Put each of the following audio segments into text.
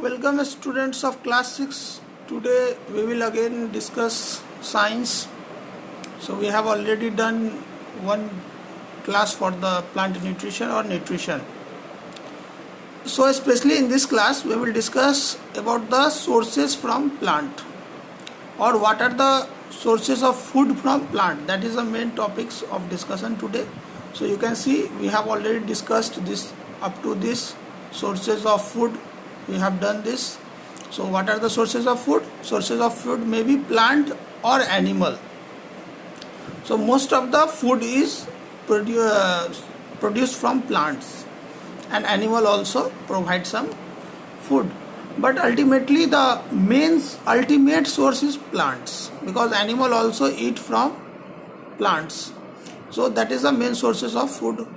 Welcome students of class 6. Today we will again discuss science. So we have already done one class for the plant nutrition or nutrition. So especially in this class we will discuss about the sources from plant or what are the sources of food from plant. That is the main topics of discussion today. So you can see we have already discussed this up to this sources of food. We have done this. So what are the sources of food? Sources of food may be plant or animal. So most of the food is produced from plants, and animal also provide some food. But ultimately the ultimate source is plants, because animal also eat from plants. So that is the main sources of food.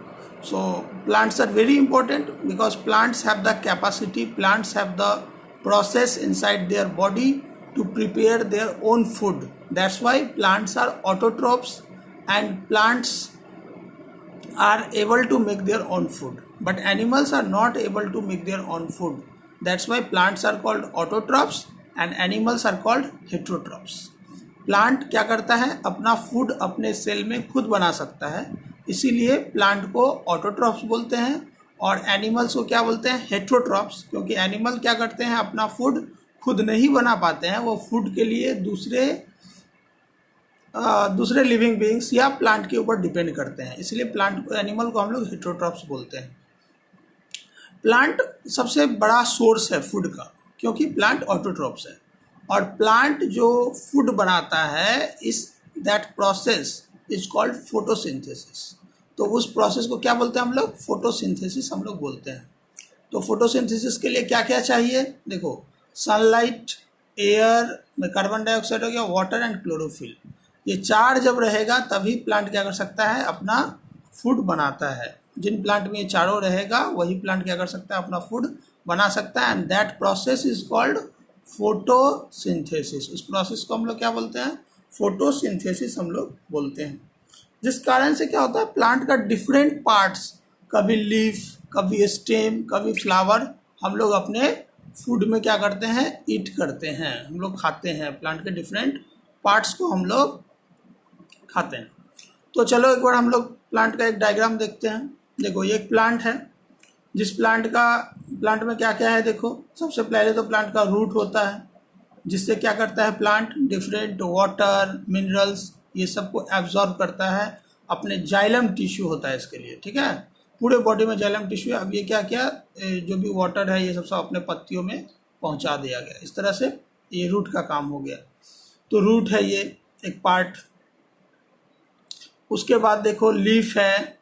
So plants are very important because plants have the capacity, plants have the process inside their body to prepare their own food. That's why plants are autotrophs and plants are able to make their own food. But animals are not able to make their own food. That's why plants are called autotrophs and animals are called heterotrophs. Plant क्या करता है? अपना food अपने cell में खुद बना सकता है, इसीलिए प्लांट को ऑटोट्रॉप्स बोलते हैं, और एनिमल्स को क्या बोलते हैं? हेट्रोट्रॉप्स, क्योंकि एनिमल क्या करते हैं? अपना फूड खुद नहीं बना पाते हैं, वो फूड के लिए दूसरे लिविंग बीइंग्स या प्लांट के ऊपर डिपेंड करते हैं, इसलिए एनिमल को हम लोग हेट्रोट्रॉप्स बोलते हैं। प्लांट सबसे बड़ा सोर्स है फूड का, क्योंकि प्लांट ऑटोट्रॉप्स है, और प्लांट जो फूड बनाता है that process is called photosynthesis. तो उस प्रोसेस को क्या बोलते हैं हम लोग? फोटोसिंथेसिस हम लोग बोलते हैं। तो फोटोसिंथेसिस के लिए क्या क्या चाहिए? देखो, सनलाइट, एयर में कार्बन डाइऑक्साइड हो गया, वाटर एंड क्लोरोफिल, ये चार जब रहेगा तभी प्लांट क्या कर सकता है? अपना फूड बनाता है। जिन प्लांट में ये चारों रहेगा वही प्लांट क्या कर सकता है? अपना फूड बना सकता है, and that process is called photosynthesis. उस प्रोसेस को हम लोग क्या बोलते हैं? फोटोसिंथेसिस हम लोग बोलते हैं। जिस कारण से क्या होता है? प्लांट का डिफरेंट पार्ट्स, कभी लीफ, कभी स्टेम, कभी फ्लावर, हम लोग अपने फूड में क्या करते हैं? ईट करते हैं, हम लोग खाते हैं। प्लांट के डिफरेंट पार्ट्स को हम लोग खाते हैं। तो चलो एक बार हम लोग प्लांट का एक डायग्राम देखते हैं। देखो, ये एक प्लांट है, जिस प्लांट में क्या क्या है? देखो, सबसे पहले तो प्लांट का रूट होता है, जिससे क्या करता है प्लांट? डिफरेंट वाटर, मिनरल्स, ये सबको एब्जॉर्ब करता है। अपने जाइलम टिश्यू होता है इसके लिए, ठीक है? पूरे बॉडी में जाइलम टिश्यू है। अब ये क्या क्या जो भी वाटर है ये सब अपने पत्तियों में पहुंचा दिया गया। इस तरह से ये रूट का काम हो गया। तो रूट है ये एक पार्ट। उसके बाद देखो लीफ है,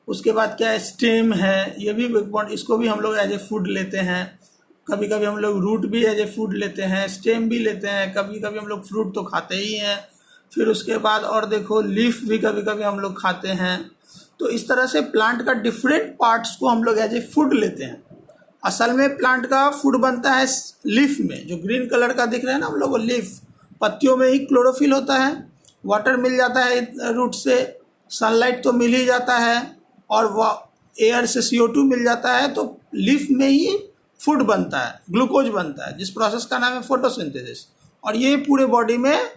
उसके बाद क्या है? स्टेम है, ये भी इसको भी हम लोग एज ए फूड लेते हैं। कभी कभी हम लोग रूट भी एज ए फूड लेते हैं, स्टेम भी लेते हैं, कभी कभी हम लोग फ्रूट तो खाते ही हैं। फिर उसके बाद और देखो लीफ भी कभी कभी हम लोग खाते हैं। तो इस तरह से प्लांट का डिफरेंट पार्ट्स को हम लोग एज ए फूड लेते हैं। असल में प्लांट का फूड बनता है लीफ में, जो ग्रीन कलर का दिख रहा है ना हम लोग को लीफ। पत्तियों में ही क्लोरोफिल होता है, वाटर मिल जाता है रूट से, सनलाइट तो मिल ही जाता है, और एयर से CO2 मिल जाता है। तो लीफ में ही फूड बनता है, ग्लूकोज बनता है, जिस प्रोसेस का नाम है फोटोसिंथेसिस। और ये पूरे बॉडी में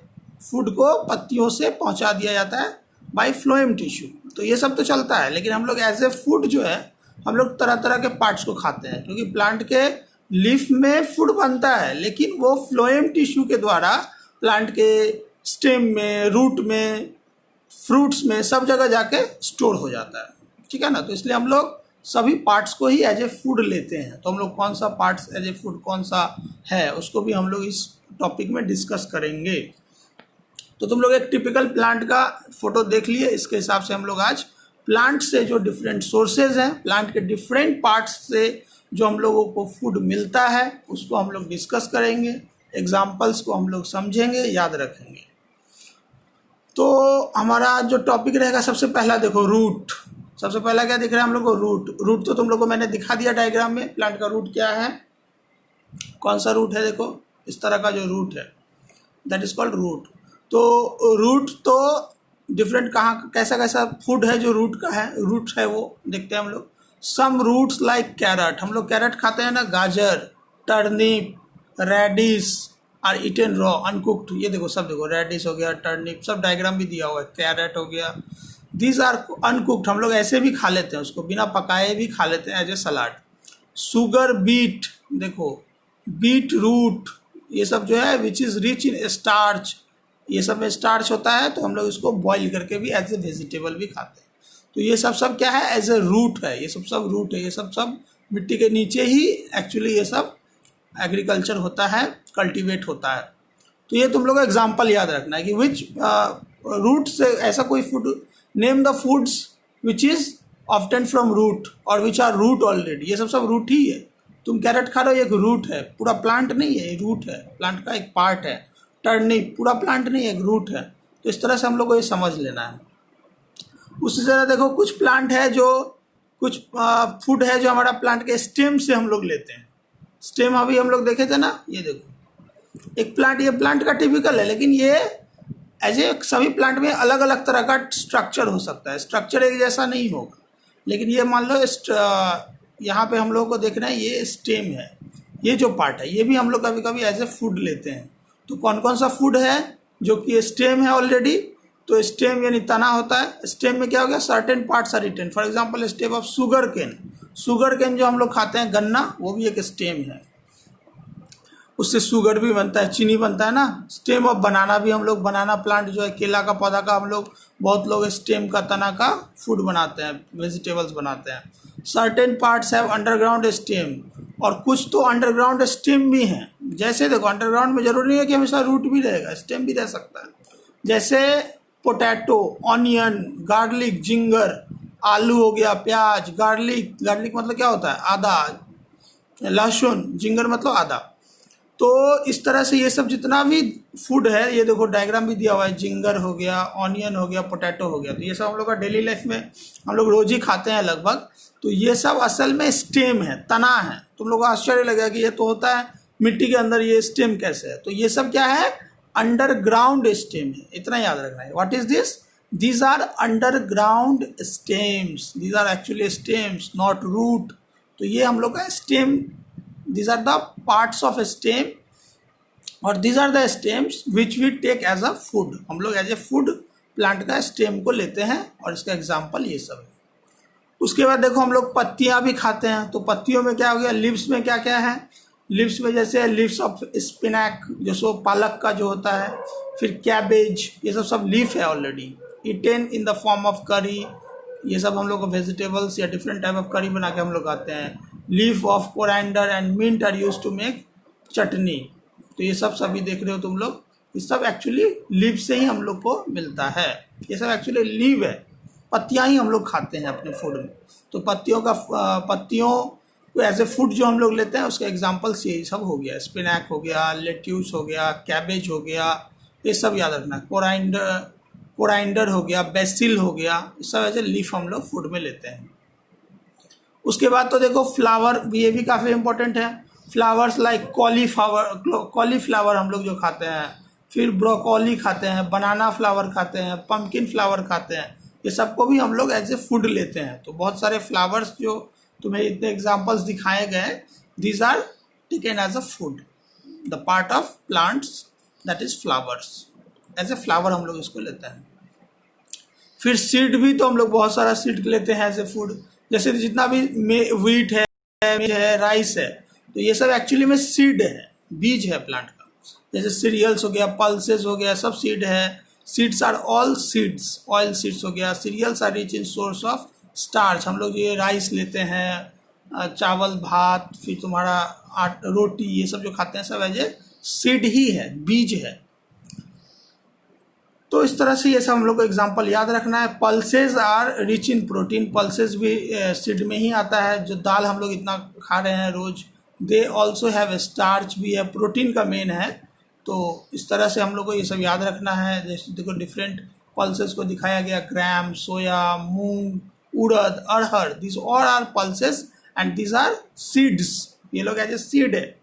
फूड को पत्तियों से पहुंचा दिया जाता है बाय फ्लोएम टिश्यू। तो ये सब तो चलता है, लेकिन हम लोग एज ए फूड जो है हम लोग तरह तरह के पार्ट्स को खाते हैं, क्योंकि प्लांट के लीफ में फूड बनता है, लेकिन वो फ्लोएम टिश्यू के द्वारा प्लांट के स्टेम में, रूट में, फ्रूट्स में, सब जगह जाके स्टोर हो जाता है, ठीक है ना? तो इसलिए हम लोग सभी पार्ट्स को ही एज ए फूड लेते हैं। तो हम लोग कौन सा पार्ट्स एज ए फूड कौन सा है उसको भी हम लोग इस टॉपिक में डिस्कस करेंगे। तो तुम लोग एक टिपिकल प्लांट का फोटो देख लिए, इसके हिसाब से हम लोग आज प्लांट से जो डिफरेंट सोर्सेज हैं, प्लांट के डिफरेंट पार्ट्स से जो हम लोगों को फूड मिलता है उसको हम लोग डिस्कस करेंगे, एग्जाम्पल्स को हम लोग समझेंगे, याद रखेंगे। तो हमारा जो टॉपिक रहेगा, सबसे पहला देखो रूट। सबसे पहला क्या दिख रहा है हम लोग को? रूट तो तुम लोग को मैंने दिखा दिया डायग्राम में। प्लांट का रूट क्या है, कौन सा रूट है? देखो, इस तरह का जो रूट है दैट इज कॉल्ड रूट। तो रूट तो डिफरेंट कहाँ कैसा कैसा फूड है जो रूट का है, रूट है वो देखते हैं हम लोग। सम रूट्स लाइक कैरट, हम लोग कैरट खाते हैं ना, गाजर, turnip, radish are eaten raw uncooked. ये देखो सब, देखो रेडिश हो गया, टर्निप, सब डायग्राम भी दिया हुआ है, कैरेट हो गया, दीज आर अनकुक्ड, हम लोग ऐसे भी खा लेते हैं उसको, बिना पकाए भी खा लेते हैं as a salad. Sugar beet, देखो बीट रूट, ये सब जो है which is rich in starch, ये सब में स्टार्च होता है, तो हम लोग इसको बॉईल करके भी एज ए वेजिटेबल भी खाते हैं। तो ये सब क्या है, एज ए रूट है, ये सब रूट है, ये सब मिट्टी के नीचे ही एक्चुअली ये सब एग्रीकल्चर होता है, कल्टीवेट होता है। तो ये तुम लोग को एग्जाम्पल याद रखना है कि विच रूट से ऐसा कोई food, name the foods which is often from root और विच आर रूट ऑलरेडी, ये सब रूट ही है। तुम कैरेट खा रहे हो, एक रूट है, पूरा प्लांट नहीं है, ये रूट है, प्लांट का एक पार्ट है। टर्निप पूरा प्लांट नहीं है, एक रूट है। तो इस तरह से हम लोग को ये समझ लेना है। उसी तरह देखो कुछ प्लांट है जो, कुछ फूड है जो हमारा प्लांट के स्टेम से हम लोग लेते हैं। स्टेम अभी हम लोग देखे थे ना, ये देखो एक प्लांट, ये प्लांट का टिपिकल है, लेकिन ये एज ए सभी प्लांट में अलग अलग तरह का स्ट्रक्चर हो सकता है, स्ट्रक्चर एक जैसा नहीं होगा। लेकिन ये मान लो यहाँ पे हम लोग को देखना है, ये स्टेम है, ये जो पार्ट है, ये भी हम लोग कभी कभी एज ए फूड लेते हैं। तो कौन कौन सा फूड है जो कि स्टेम है ऑलरेडी, तो स्टेम यानी तना होता है। स्टेम में क्या हो गया, certain parts are retained, for example stem of sugar cane, sugar cane जो हम लोग खाते हैं गन्ना, वो भी एक स्टेम है, उससे शुगर भी बनता है, चीनी बनता है ना। स्टेम ऑफ बनाना भी हम लोग, बनाना प्लांट जो है, केला का पौधा का, हम लोग बहुत लोग स्टेम का, तना का फूड बनाते हैं, वेजिटेबल्स बनाते हैं। Certain parts have underground stem, और कुछ तो अंडरग्राउंड स्टेम भी हैं। जैसे देखो अंडरग्राउंड में जरूरी नहीं है कि हमेशा रूट भी रहेगा, स्टेम भी रह सकता है। जैसे पोटैटो, ऑनियन, गार्लिक, जिंगर, आलू हो गया, प्याज, गार्लिक, गार्लिक मतलब क्या होता है, आदा, लहसुन, जिंगर मतलब आदा। तो इस तरह से ये सब जितना भी फूड है, ये देखो डायग्राम भी दिया हुआ है, जिंगर हो गया, ऑनियन हो गया, पोटैटो हो गया, तो ये सब हम लोग का डेली लाइफ में हम लोग रोज ही खाते हैं लगभग। तो ये सब असल में स्टेम है, तना है। तुम लोग को आश्चर्य लगेगा कि ये तो होता है मिट्टी के अंदर, ये स्टेम कैसे है। तो ये सब क्या है, अंडरग्राउंड स्टेम है, इतना याद रखना है। What is this, these are underground stems, these are actually stems not root. तो ये हम लोग का stem, these are the parts of a stem और these are the stems which we take as a food, हम लोग as ए food plant का stem को लेते हैं, और इसका एग्जाम्पल ये सब है। उसके बाद देखो हम लोग पत्तियां भी खाते हैं, तो पत्तियों में क्या हो गया, लिव्स में क्या क्या है, लिव्स में जैसे लिव्स ऑफ स्पिनैक, जो सो पालक का जो होता है, फिर कैबेज, ये सब लीफ है already, eaten in the form of करी, ये सब हम लोग को वेजिटेबल्स या डिफरेंट टाइप ऑफ करी बना के हम लोग खाते हैं। Leaf of coriander and mint are use to make chutney. तो ये सब सभी देख रहे हो तुम लोग, ये सब एक्चुअली लीव से ही हम लोग को मिलता है, ये सब एक्चुअली लीव है, पत्तियां ही हम लोग खाते हैं अपने फूड में। तो पत्तियों को एज ए फूड जो हम लोग लेते हैं, उसका एग्जाम्पल्स यही सब हो गया, स्पिनैक हो गया, लेट्यूस हो गया, कैबेज हो गया, ये सब याद रखना। कोराइंडर हो गया, बेसिल हो गया, ये सब एज ए लीफ हम लोग फूड में लेते हैं। उसके बाद तो देखो फ्लावर, ये भी काफ़ी इंपॉर्टेंट है। फ्लावर्स लाइक कॉलीफ्लावर हम लोग जो खाते हैं, फिर ब्रोकोली खाते हैं, बनाना फ्लावर खाते हैं, पम्पकिन फ्लावर खाते हैं, ये सबको भी हम लोग एज ए फूड लेते हैं। तो बहुत सारे फ्लावर्स जो तुम्हें इतने एग्जाम्पल्स दिखाए गए, these are taken as a food, the part of plants that is flowers, as a flower हम लोग इसको लेते हैं। फिर सीड भी तो हम लोग बहुत सारा सीड लेते हैं एज ए फूड, जैसे जितना भी व्हीट है, राइस है, तो ये सब एक्चुअली में सीड है, बीज है प्लांट का। जैसे सीरियल्स हो गया, पल्सेस हो गया, सब सीड है। Seeds are all seeds, oil seeds हो गया। Cereals are rich in source of starch, हम लोग ये राइस लेते हैं, चावल, भात, फिर तुम्हारा रोटी, ये सब जो खाते हैं सब एज ए सीड ही है, बीज है। तो इस तरह से ये सब हम लोग को एग्जाम्पल याद रखना है। Pulses are rich in protein, pulses भी सीड में ही आता है, जो दाल हम लोग इतना खा रहे हैं रोज। दे ऑल्सो हैव स्टार्च भी है, प्रोटीन का मेन है। तो इस तरह से हम लोग को ये सब याद रखना है। जैसे देखो डिफरेंट पल्सेस को दिखाया गया, gram, soya, moong, urad, arhar, this all are pulses and this are seeds, ये लोग एज ए सीड है।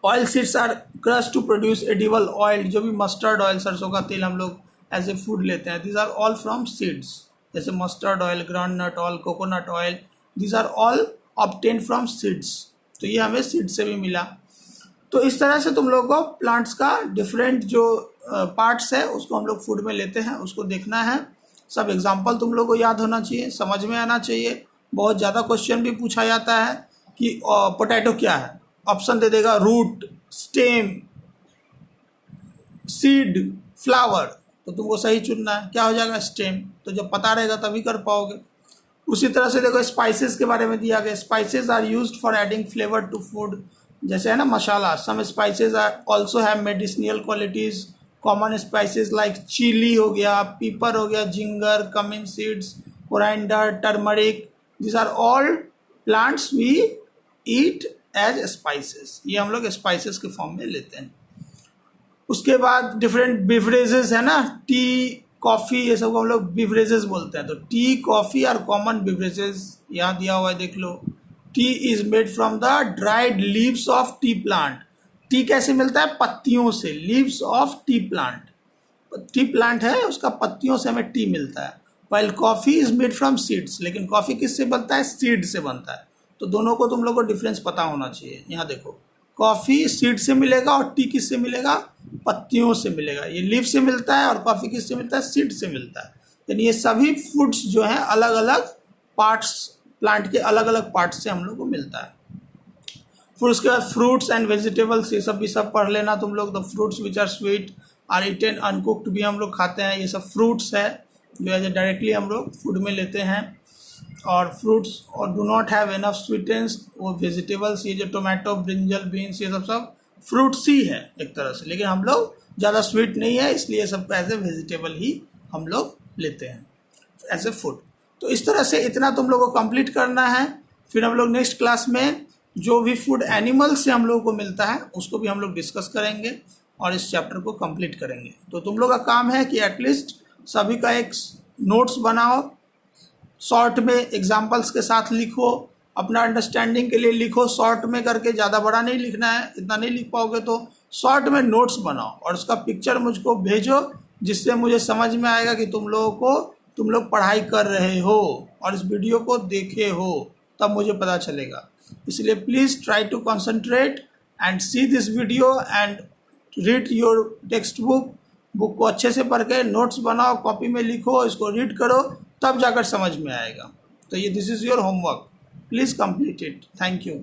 Oil seeds are crush to produce edible oil, जो भी मस्टर्ड ऑयल, सरसों का तेल हम लोग एज ए फूड लेते हैं, this are all from seeds. जैसे mustard oil, groundnut oil, coconut oil, this are all obtain from seeds. तो ये हमें सीड से भी मिला। तो इस तरह से तुम लोगों को प्लांट्स का डिफरेंट जो पार्ट्स है उसको हम लोग फूड में लेते हैं, उसको देखना है। सब एग्जाम्पल तुम लोग को याद होना चाहिए, समझ में आना चाहिए। बहुत ज़्यादा क्वेश्चन भी पूछा जाता है कि पोटैटो क्या है, ऑप्शन दे देगा रूट, स्टेम, सीड, फ्लावर, तो तुमको सही चुनना है, क्या हो जाएगा स्टेम। तो जब पता रहेगा तभी कर पाओगे। उसी तरह से देखो स्पाइसेस के बारे में दिया गया, spices are used for adding flavour to food, जैसे है ना masala, some spices are also have medicinal qualities. Common spices like chilli हो गया, पीपर हो गया, ginger, cumin seeds, coriander, turmeric, this are all plants we eat as spices. ये हम लोग स्पाइसेस के फॉर्म में लेते हैं। उसके बाद डिफरेंट बिवरेजेस है ना, टी, कॉफ़ी, ये सब को हम लोग बिवरेजेस बोलते हैं। तो tea, coffee are common beverages, यहाँ दिया हुआ है देख लो। Tea is made from the dried leaves of tea plant. Tea कैसे मिलता है? पत्तियों से, leaves of tea plant. Tea plant है उसका पत्तियों से हमें टी मिलता है। While coffee is made from seeds, लेकिन कॉफ़ी किससे बनता है? सीड से बनता है। तो दोनों को तुम लोग को डिफरेंस पता होना चाहिए। यहाँ देखो कॉफ़ी सीड से मिलेगा और टी किससे मिलेगा? पत्तियों से मिलेगा। ये लीफ से मिलता है और कॉफ़ी किससे मिलता है? सीड से मिलता है। यानी ये सभी फूड्स जो हैं अलग अलग पार्ट्स, प्लांट के अलग अलग पार्ट्स से हम लोग को मिलता है। फिर उसके बाद फ्रूट्स एंड वेजिटेबल्स, ये सब भी सब पढ़ लेना तुम लोग। The fruits which are sweet are eaten uncooked भी हम लोग खाते हैं। ये सब फ्रूट्स है जो है डायरेक्टली हम लोग फूड में लेते हैं। और फ्रूट्स और डू नॉट हैव इनफ स्वीटेंस, वो वेजिटेबल्स, ये जो टोमेटो, ब्रिंजल, बीन्स, ये सब फ्रूट्स ही है एक तरह से, लेकिन हम लोग ज़्यादा स्वीट नहीं है इसलिए सबको एज ए वेजिटेबल ही हम लोग लेते हैं एज ए फूड। तो इस तरह से इतना तुम लोग को कंप्लीट करना है। फिर हम लोग नेक्स्ट क्लास में जो भी फूड एनिमल से हम लोगों को मिलता है उसको भी हम लोग डिस्कस करेंगे और इस चैप्टर को कंप्लीट करेंगे। तो तुम लोग का काम है कि एटलीस्ट सभी का एक नोट्स बनाओ, शॉर्ट में एग्जाम्पल्स के साथ लिखो, अपना अंडरस्टैंडिंग के लिए लिखो शॉर्ट में करके, ज़्यादा बड़ा नहीं लिखना है, इतना नहीं लिख पाओगे तो शॉर्ट में नोट्स बनाओ और उसका पिक्चर मुझको भेजो, जिससे मुझे समझ में आएगा कि तुम लोग पढ़ाई कर रहे हो और इस वीडियो को देखे हो, तब मुझे पता चलेगा। इसलिए please try to concentrate and see this video and read your text book को अच्छे से पढ़ के नोट्स बनाओ, कॉपी में लिखो, इसको रीड करो, तब जाकर समझ में आएगा। तो ये this is your homework, please complete it. Thank you.